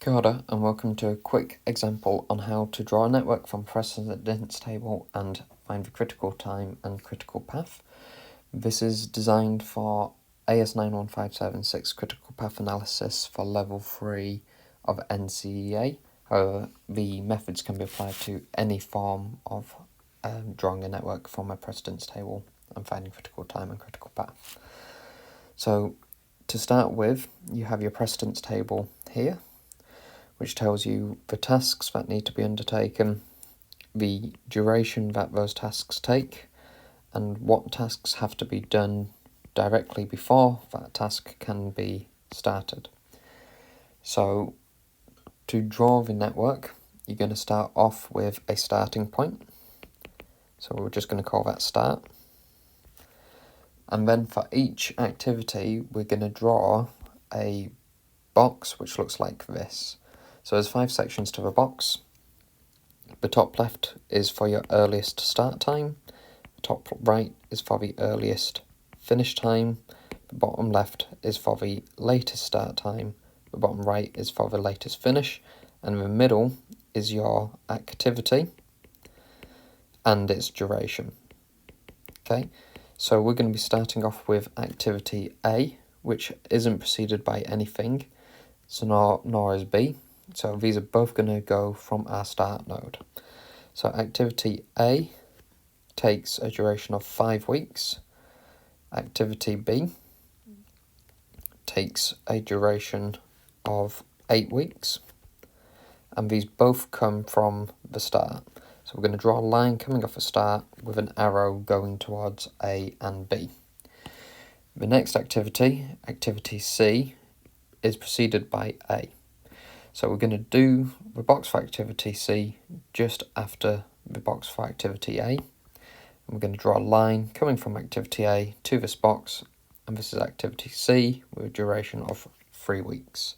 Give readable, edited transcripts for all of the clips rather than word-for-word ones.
Kia ora, and welcome to a quick example on how to draw a network from precedence table and find the critical time and critical path. This is designed for AS91576 Critical Path Analysis for Level 3 of NCEA. However, the methods can be applied to any form of drawing a network from a precedence table and finding critical time and critical path. So, to start with, you have your precedence table here, which tells you the tasks that need to be undertaken, the duration that those tasks take, and what tasks have to be done directly before that task can be started. So, to draw the network, you're going to start off with a starting point. So we're just going to call that start. And then for each activity, we're going to draw a box which looks like this. So there's 5 sections to the box. The top left is for your earliest start time. The top right is for the earliest finish time. The bottom left is for the latest start time. The bottom right is for the latest finish. And the middle is your activity and its duration. Okay, so we're going to be starting off with activity A, which isn't preceded by anything, so nor is B. So these are both going to go from our start node. So activity A takes a duration of 5 weeks. Activity B takes a duration of 8 weeks. And these both come from the start. So we're going to draw a line coming off the start with an arrow going towards A and B. The next activity, activity C, is preceded by A. So we're going to do the box for activity C just after the box for activity A. And we're going to draw a line coming from activity A to this box, and this is activity C with a duration of 3 weeks.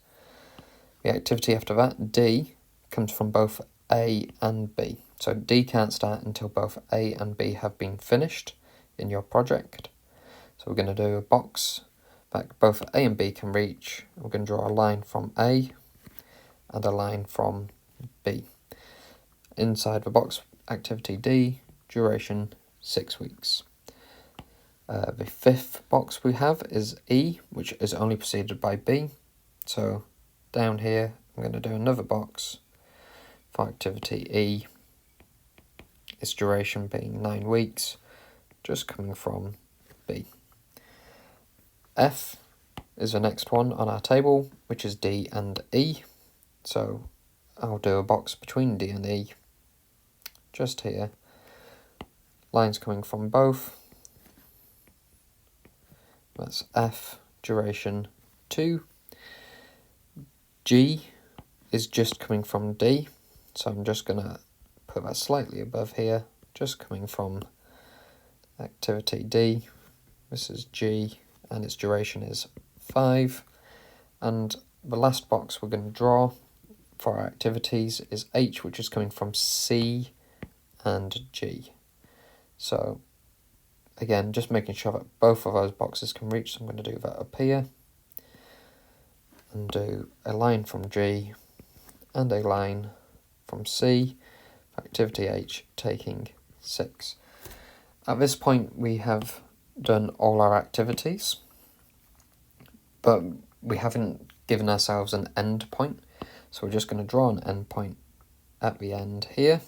The activity after that, D, comes from both A and B. So D can't start until both A and B have been finished in your project. So we're going to do a box that both A and B can reach. We're going to draw a line from A and a line from B. Inside the box, activity D, duration 6 weeks. The fifth box we have is E, which is only preceded by B. So down here, I'm going to do another box for activity E, its duration being 9 weeks, just coming from B. F is the next one on our table, which is D and E. So I'll do a box between D and E, just here. Lines coming from both. That's F, duration 2. G is just coming from D, so I'm just going to put that slightly above here, just coming from activity D. This is G, and its duration is 5. And the last box we're going to draw for our activities is H, which is coming from C and G. So again, just making sure that both of those boxes can reach, so I'm going to do that up here. And do a line from G and a line from C, activity H taking 6. At this point we have done all our activities, but we haven't given ourselves an end point, so we're just going to draw an end point at the end here.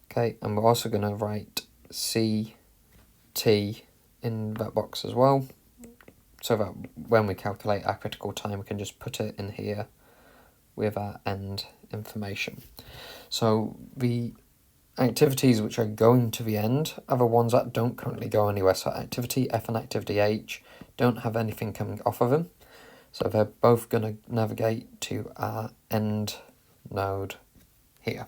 Okay, and we're also going to write CT in that box as well, so that when we calculate our critical time, we can just put it in here with our end information. So the activities which are going to the end are the ones that don't currently go anywhere. So activity F and activity H don't have anything coming off of them. So they're both going to navigate to our end node here.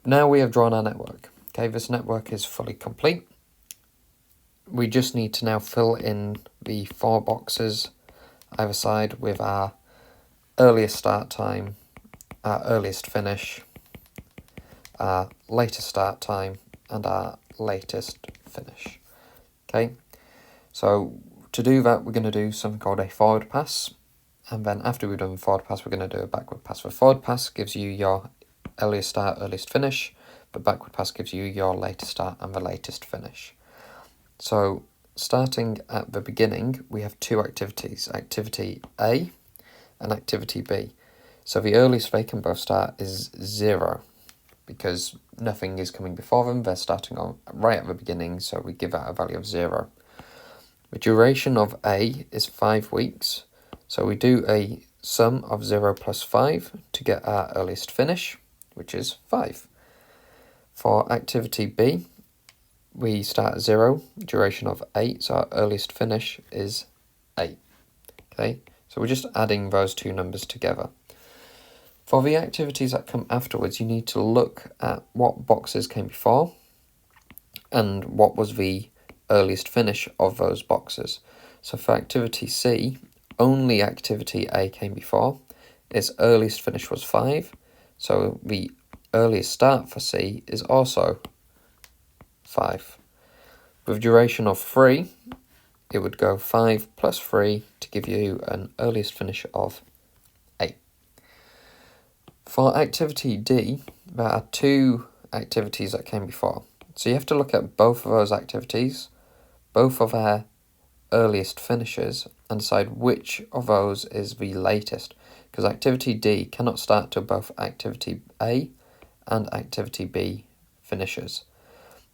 Now we have drawn our network. Okay, this network is fully complete. We just need to now fill in the 4 boxes either side with our earliest start time, our earliest finish, our latest start time, and our latest finish. Okay, so to do that, we're going to do something called a forward pass. And then after we've done forward pass, we're going to do a backward pass. The forward pass gives you your earliest start, earliest finish, but backward pass gives you your latest start and the latest finish. So starting at the beginning, we have two activities, activity A and activity B. So the earliest they can both start is 0, because nothing is coming before them. They're starting on right at the beginning, so we give that a value of 0. The duration of A is 5 weeks, so we do a sum of 0 plus 5 to get our earliest finish, which is 5. For activity B, we start at 0, duration of 8, so our earliest finish is 8. Okay, so we're just adding those two numbers together. For the activities that come afterwards, you need to look at what boxes came before and what was the earliest finish of those boxes. So for activity C, only activity A came before. Its earliest finish was 5, so the earliest start for C is also 5. With duration of 3, it would go 5 plus 3 to give you an earliest finish of 8. For activity D, there are two activities that came before. So you have to look at both of those activities, both of their earliest finishes, and decide which of those is the latest, because activity D cannot start till both activity A and activity B finishes.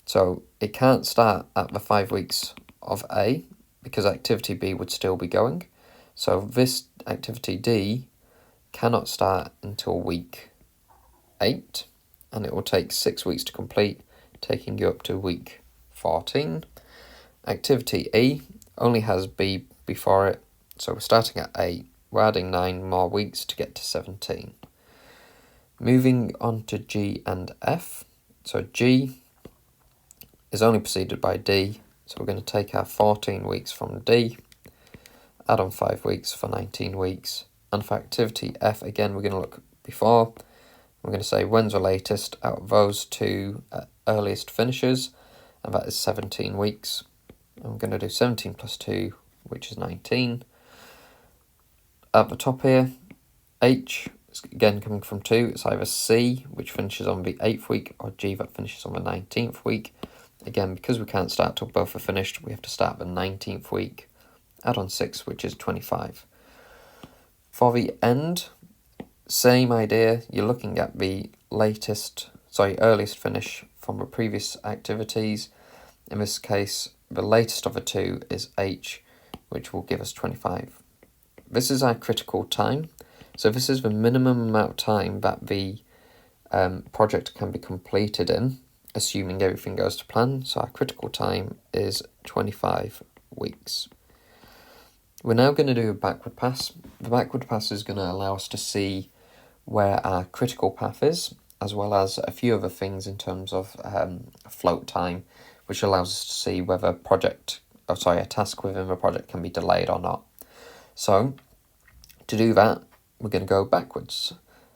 So it can't start at the 5 weeks of A, because activity B would still be going. So this activity D cannot start until week 8, and it will take 6 weeks to complete, taking you up to week 14. Activity E only has B before it, so we're starting at 8, we're adding 9 more weeks to get to 17. Moving on to G and F, so G is only preceded by D, so we're going to take our 14 weeks from D, add on 5 weeks for 19 weeks, and for activity F, again, we're going to look before. We're going to say when's the latest out of those two earliest finishes, and that is 17 weeks. And we're going to do 17 plus 2, which is 19. At the top here, H is again coming from 2. It's either C, which finishes on the 8th week, or G, that finishes on the 19th week. Again, because we can't start till both are finished, we have to start the 19th week. Add on 6, which is 25. For the end, same idea. You're looking at the earliest finish from the previous activities. In this case, the latest of the two is H, which will give us 25. This is our critical time. So this is the minimum amount of time that the project can be completed in, assuming everything goes to plan. So our critical time is 25 weeks. We're now going to do a backward pass. The backward pass is going to allow us to see where our critical path is, as well as a few other things in terms of float time, which allows us to see whether a task within the project can be delayed or not. So to do that, we're going to go backwards.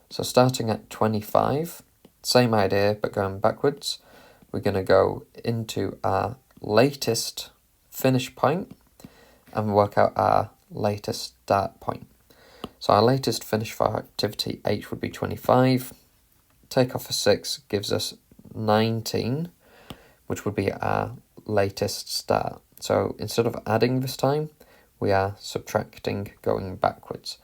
So starting at 25, same idea, but going backwards, we're going to go into our latest finish point and work out our latest start point. So our latest finish for activity H would be 25. Take off a 6 gives us 19, which would be our latest start. So instead of adding this time, we are subtracting, going backwards.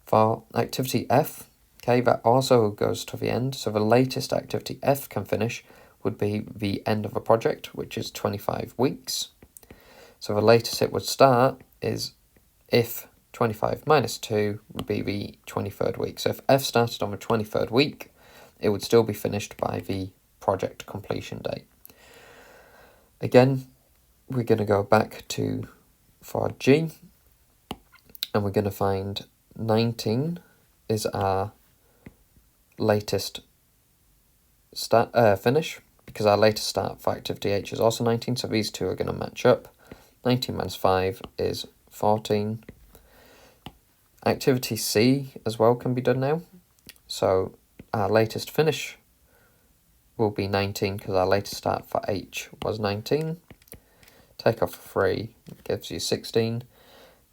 For activity F, okay, that also goes to the end. So the latest activity F can finish would be the end of a project, which is 25 weeks. So the latest it would start is if 25 minus 2 would be the 23rd week. So if F started on the 23rd week, it would still be finished by the project completion date. Again, we're going to go back to for G, and we're going to find 19 is our latest finish, because our latest start for activity H is also 19, so these two are going to match up. 19 minus 5 is 14. Activity C as well can be done now. So our latest finish will be 19 because our latest start for H was 19. Take off 3 gives you 16.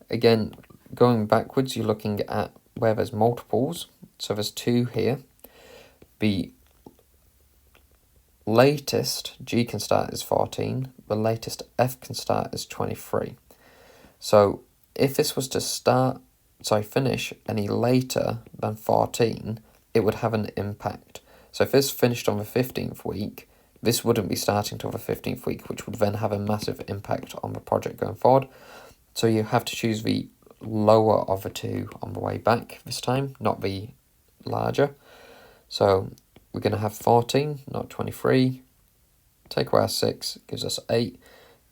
Again, going backwards, you're looking at where there's multiples. So there's 2 here. The latest G can start is 14. The latest F can start is 23. So if this was to finish any later than 14, it would have an impact. So if this finished on the 15th week, this wouldn't be starting till the 15th week, which would then have a massive impact on the project going forward. So you have to choose the lower of the 2 on the way back this time, not the larger. So we're going to have 14, not 23. Take away our 6, gives us 8.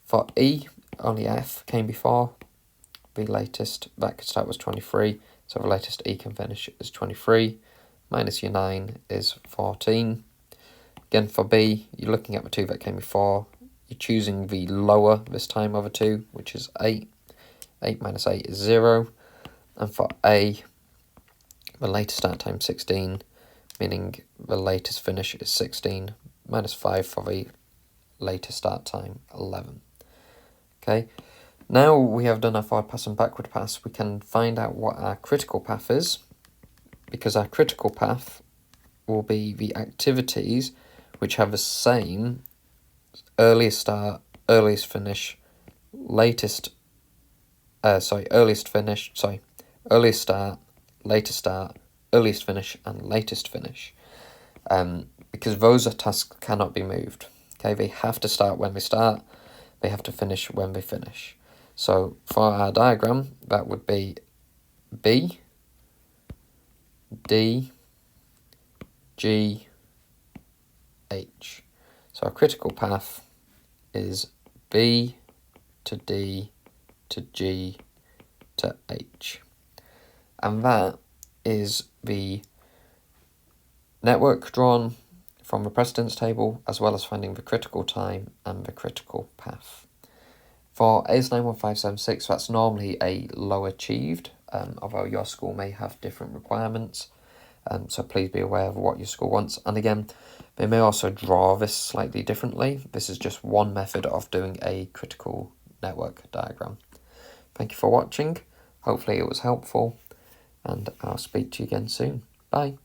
For E, only F came before. The latest that could start was 23, so the latest E can finish is 23. Minus your 9 is 14. Again, for B, you're looking at the 2 that came before. You're choosing the lower this time of the 2, which is 8. 8 minus 8 is 0. And for A, the latest start time 16, meaning the latest finish is 16, minus 5 for the latest start time, 11. Okay, now we have done our forward pass and backward pass, we can find out what our critical path is, because our critical path will be the activities which have the same earliest start, earliest finish, earliest start, latest start, earliest finish, and latest finish. Because those tasks cannot be moved. Okay, they have to start when they start, they have to finish when they finish. So for our diagram, that would be B, D, G, H. So our critical path is B to D to G to H. And that is the network drawn from the precedence table, as well as finding the critical time and the critical path. For AS91576, that's normally a low achieved, although your school may have different requirements. So please be aware of what your school wants. And again, they may also draw this slightly differently. This is just one method of doing a critical network diagram. Thank you for watching. Hopefully it was helpful, and I'll speak to you again soon. Bye.